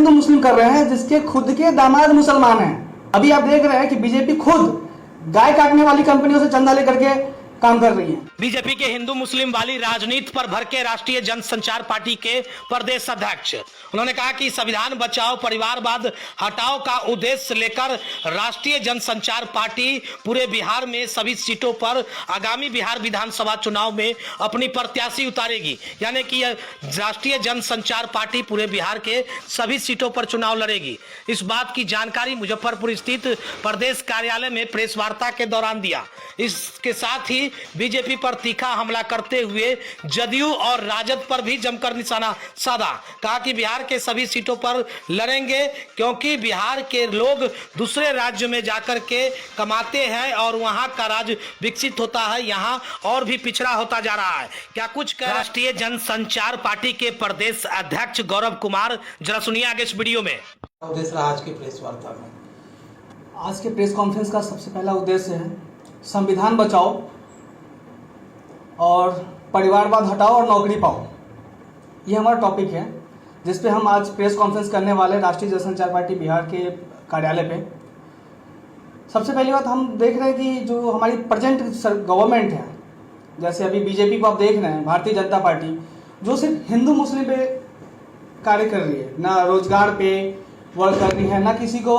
हिंदू मुस्लिम कर रहे हैं जिसके खुद के दामाद मुसलमान हैं। अभी आप देख रहे हैं कि बीजेपी खुद गाय काटने वाली कंपनियों से चंदा लेकर के काम कर रही है। बीजेपी के हिंदू मुस्लिम वाली राजनीति पर भड़के राष्ट्रीय जनसंचार पार्टी के प्रदेश अध्यक्ष उन्होंने कहा कि संविधान बचाओ परिवारवाद हटाओ का उद्देश्य लेकर राष्ट्रीय जनसंचार पार्टी पूरे बिहार में सभी सीटों पर आगामी बिहार विधानसभा चुनाव में अपनी प्रत्याशी उतारेगी। यानी कि राष्ट्रीय जनसंचार पार्टी पूरे बिहार के सभी सीटों पर चुनाव लड़ेगी। इस बात की जानकारी मुजफ्फरपुर स्थित प्रदेश कार्यालय में प्रेस वार्ता के दौरान दिया। इसके साथ ही बीजेपी पर तीखा हमला करते हुए जदयू और राजद पर भी जमकर निशाना साधा। कहा कि बिहार के सभी सीटों पर लड़ेंगे क्योंकि बिहार के लोग दूसरे राज्य में जाकर के कमाते हैं और वहां का राज्य विकसित होता है, यहां और भी पिछड़ा होता जा रहा है। क्या कुछ राष्ट्रीय जनसंचार पार्टी के प्रदेश अध्यक्ष गौरव कुमार, जरा सुनिए आगे इस वीडियो में। उद्देश्य आज की प्रेस वार्ता में, आज के प्रेस कॉन्फ्रेंस का सबसे पहला उद्देश्य है संविधान बचाओ और परिवारवाद हटाओ और नौकरी पाओ। ये हमारा टॉपिक है जिस पे हम आज प्रेस कॉन्फ्रेंस करने वाले राष्ट्रीय जनसंचार पार्टी बिहार के कार्यालय पे। सबसे पहली बात हम देख रहे हैं कि जो हमारी प्रेजेंट गवर्नमेंट है, जैसे अभी बीजेपी को आप देख रहे हैं, भारतीय जनता पार्टी, जो सिर्फ हिंदू मुस्लिम पे कार्य कर रही है, ना रोजगार पे वर्क कर रही है, ना किसी को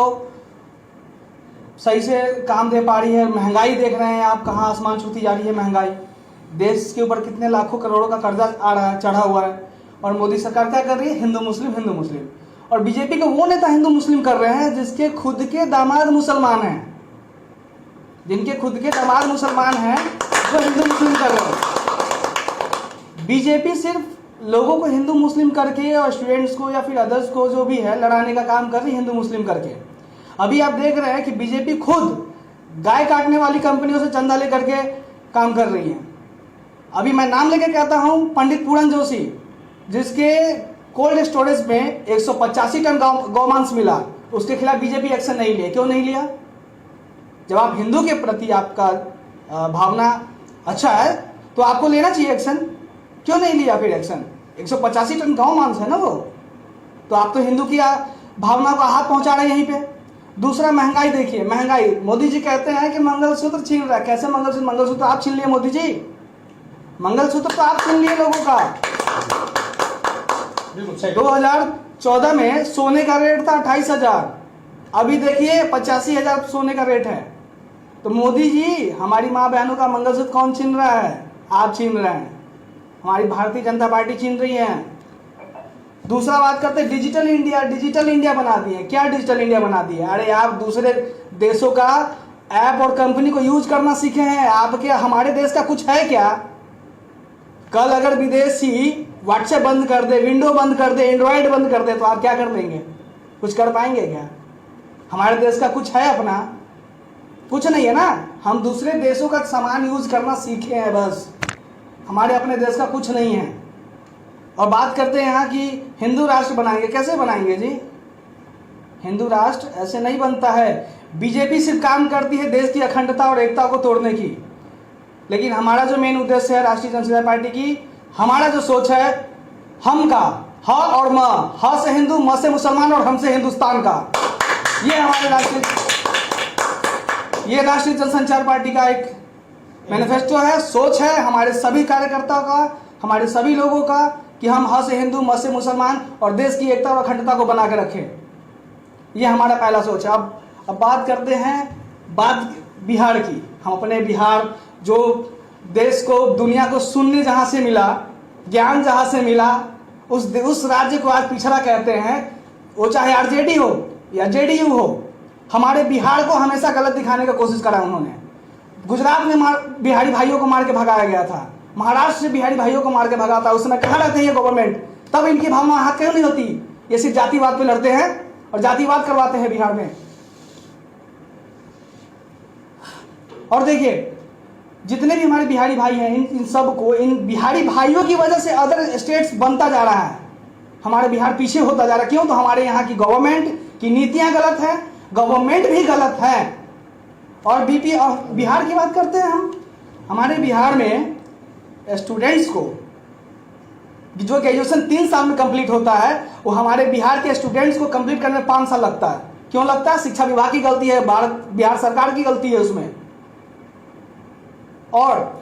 सही से काम दे पा रही है। महंगाई देख रहे हैं आप, कहाँ आसमान छूती जा रही है महंगाई। देश के ऊपर कितने लाखों करोड़ों का कर्जा आ रहा है, चढ़ा हुआ है, और मोदी सरकार क्या कर रही है? हिंदू मुस्लिम हिंदू मुस्लिम। और बीजेपी के वो नेता हिंदू मुस्लिम कर रहे हैं जिसके खुद के दामाद मुसलमान हैं, जिनके खुद के दामाद मुसलमान हैं, जो हिंदू मुस्लिम कर रहे हैं। बीजेपी सिर्फ लोगों को हिंदू मुस्लिम करके और स्टूडेंट्स को या फिर अदर्स को जो भी है लड़ाने का काम कर रही है हिंदू मुस्लिम करके। अभी आप देख रहे हैं कि बीजेपी खुद गाय काटने वाली कंपनियों से चंदा लेकर के काम कर रही है। अभी मैं नाम लेके कहता हूं, पंडित पूरन जोशी, जिसके कोल्ड स्टोरेज में 185 टन गौमांस मिला, उसके खिलाफ बीजेपी एक्शन नहीं लिया। क्यों नहीं लिया? जब आप हिंदू के प्रति आपका भावना अच्छा है तो आपको लेना चाहिए एक्शन। क्यों नहीं लिया फिर एक्शन? 185 टन गौमांस है ना वो, तो आप तो हिंदू की भावना को हाथ पहुंचा रहे हैं यहीं पे। दूसरा, महंगाई देखिए, महंगाई। मोदी जी कहते हैं कि मंगलसूत्र छीन रहा है। कैसे मंगलसूत्र? मंगलसूत्र आप छीन लिए मोदी जी, मंगलसूत्र तो आप छीन लिए लोगों का। 2014 में सोने का रेट था 28,000, अभी देखिए 85,000 सोने का रेट है। तो मोदी जी, हमारी माँ बहनों का मंगलसूत्र कौन छीन रहा है? आप छीन रहे हैं, हमारी भारतीय जनता पार्टी छीन रही है। दूसरा बात करते हैं डिजिटल इंडिया। डिजिटल इंडिया बना दी है। क्या डिजिटल इंडिया बना दी है? अरे आप दूसरे देशों का ऐप और कंपनी को यूज करना सीखे हैं, आपके हमारे देश का कुछ है क्या? कल अगर विदेशी व्हाट्सएप बंद कर दे, विंडो बंद कर दे, एंड्रॉयड बंद कर दे, तो आप क्या कर देंगे? कुछ कर पाएंगे क्या? हमारे देश का कुछ है अपना? कुछ नहीं है ना। हम दूसरे देशों का सामान यूज करना सीखे हैं बस, हमारे अपने देश का कुछ नहीं है। और बात करते हैं यहाँ कि हिंदू राष्ट्र बनाएंगे। कैसे बनाएंगे जी? हिंदू राष्ट्र ऐसे नहीं बनता है। बीजेपी सिर्फ काम करती है देश की अखंडता और एकता को तोड़ने की, लेकिन हमारा जो मेन उद्देश्य है राष्ट्रीय जनसंचार पार्टी की, हमारा जो सोच है हम का, ह और म, ह से हिंदू, म से मुसलमान और हम से हिंदुस्तान का, ये हमारे राष्ट्रीय जनसंचार पार्टी का एक मैनिफेस्टो है, सोच है हमारे सभी कार्यकर्ताओं का, हमारे सभी लोगों का, कि हम ह से हिंदू, म से मुसलमान और देश की एकता और अखंडता को बना के रखें। ये हमारा पहला सोच है। अब बात करते हैं बात बिहार की। हम अपने बिहार, जो देश को, दुनिया को सुनने जहां से मिला, ज्ञान जहां से मिला, उस राज्य को आज पिछड़ा कहते हैं। वो चाहे आरजेडी हो या जेडीयू हो, हमारे बिहार को हमेशा गलत दिखाने का कोशिश करा उन्होंने। गुजरात में बिहारी भाइयों को मार के भगाया गया था, महाराष्ट्र से बिहारी भाइयों को मार के भगा था। उस समय कहाँ रहते हैं ये गवर्नमेंट? तब इनकी भावना हाथ क्यों नहीं होती? ये सिर्फ जातिवाद पे लड़ते हैं और जातिवाद करवाते हैं बिहार में। और देखिए, जितने भी हमारे बिहारी भाई हैं, इन सब को, इन बिहारी भाइयों की वजह से अदर स्टेट्स बनता जा रहा है। हमारे बिहार पीछे होता जा रहा है। क्यों? तो हमारे यहाँ की गवर्नमेंट की नीतियां गलत है, गवर्नमेंट भी गलत है। और बिहार की बात करते हैं हम। हमारे बिहार में स्टूडेंट्स को जो ग्रेजुएशन 3 साल में कंप्लीट होता है वो हमारे बिहार के स्टूडेंट्स को कंप्लीट करने में 5 साल लगता है। क्यों लगता है? शिक्षा विभाग की गलती है, बिहार सरकार की गलती है उसमें। और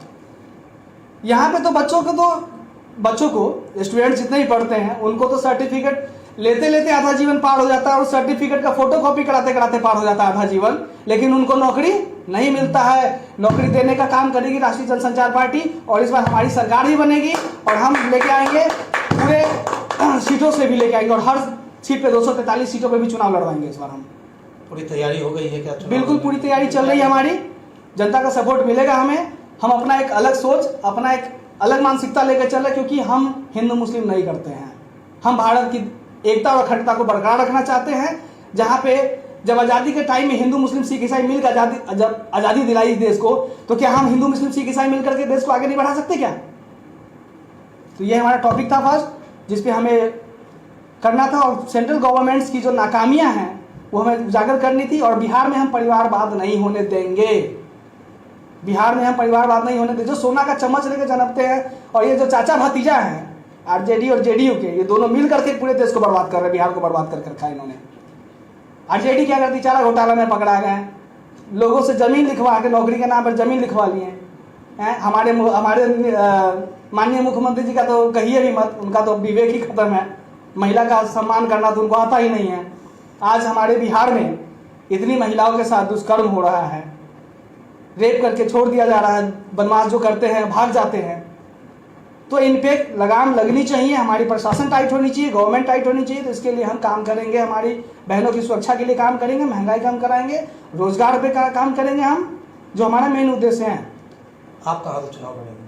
यहाँ पे तो बच्चों को स्टूडेंट जितने ही पढ़ते हैं उनको तो सर्टिफिकेट लेते लेते आधा जीवन पार हो जाता है और सर्टिफिकेट का फोटो कॉपी कराते कराते पार हो जाता है आधा जीवन, लेकिन उनको नौकरी नहीं मिलता है। नौकरी देने का काम करेगी राष्ट्रीय जनसंचार पार्टी, और इस बार हमारी सरकार भी बनेगी और हम लेके आएंगे पूरे सीटों से भी लेके आएंगे, और हर सीट पे 243 सीटों पे भी चुनाव लड़वाएंगे इस बार हम। पूरी तैयारी हो गई है क्या? बिल्कुल पूरी तैयारी चल रही है हमारी, जनता का सपोर्ट मिलेगा हमें। हम अपना एक अलग सोच, अपना एक अलग मानसिकता लेकर चल रहे, क्योंकि हम हिंदू मुस्लिम नहीं करते हैं। हम भारत की एकता और अखंडता को बरकरार रखना चाहते हैं। जहां पे जब आज़ादी के टाइम में हिंदू मुस्लिम सिख ईसाई मिलकर आज़ादी दिलाई देश को, तो क्या हम हिंदू मुस्लिम सिख ईसाई मिलकर के देश को आगे नहीं बढ़ा सकते क्या? तो ये हमारा टॉपिक था फर्स्ट, जिसपे हमें करना था, और सेंट्रल गवर्नमेंट्स की जो नाकामियां हैं वो हमें उजागर करनी थी। और बिहार में हम परिवारवाद नहीं होने देंगे, बिहार में हम परिवारवाद नहीं होने देंगे। जो सोना का चम्मच लेकर जन्मते हैं, और ये जो चाचा भतीजा हैं आरजेडी और जेडीयू के, ये दोनों मिल करके पूरे देश को बर्बाद कर रहे हैं, बिहार को बर्बाद कर रखा है इन्होंने। आरजेडी क्या करती? चारा घोटाला में पकड़ा गए हैं, लोगों से जमीन लिखवा के नौकरी के नाम पर जमीन लिखवा लिए हैं। हमारे माननीय मुख्यमंत्री जी का तो कहिए भी मत, उनका तो विवेक ही खत्म है। महिला का सम्मान करना तो उनको आता ही नहीं है। आज हमारे बिहार में इतनी महिलाओं के साथ दुष्कर्म हो रहा है, रेप करके छोड़ दिया जा रहा है, बदमाश जो करते हैं भाग जाते हैं। तो इन पे लगाम लगनी चाहिए, हमारी प्रशासन टाइट होनी चाहिए, गवर्नमेंट टाइट होनी चाहिए। तो इसके लिए हम काम करेंगे, हमारी बहनों की सुरक्षा के लिए काम करेंगे, महंगाई कम कराएंगे, रोजगार पे काम करेंगे हम, जो हमारा मेन उद्देश्य है। आप कहाँ से चुनाव लड़ेंगे?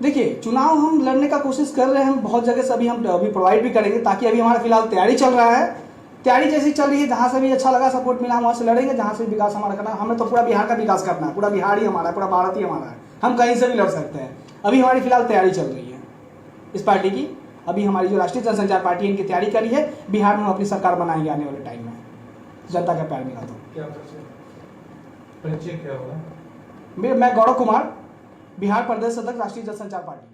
देखिए, चुनाव हम लड़ने का कोशिश कर रहे हैं, हम बहुत जगह से अभी प्रोवाइड भी करेंगे, ताकि अभी हमारा फिलहाल तैयारी चल रहा है। तैयारी जैसी चल रही है, जहाँ से भी अच्छा लगा, सपोर्ट मिला, वहाँ से लड़ेंगे। जहाँ से विकास हमारा करना, हमें तो पूरा बिहार का विकास करना है, पूरा बिहार ही हमारा है, पूरा भारत ही हमारा है, हम कहीं से भी लड़ सकते हैं। अभी हमारी फिलहाल तैयारी चल रही है इस पार्टी की। अभी हमारी जो राष्ट्रीय जनसंचार पार्टी है, इनकी तैयारी करी है। बिहार में हम अपनी सरकार बनाएंगे आने वाले टाइम में, जनता का प्यार मिला तो। क्या परिचय क्या होगा? मैं गौरव कुमार, बिहार प्रदेश सदस्य राष्ट्रीय जनसंचार पार्टी।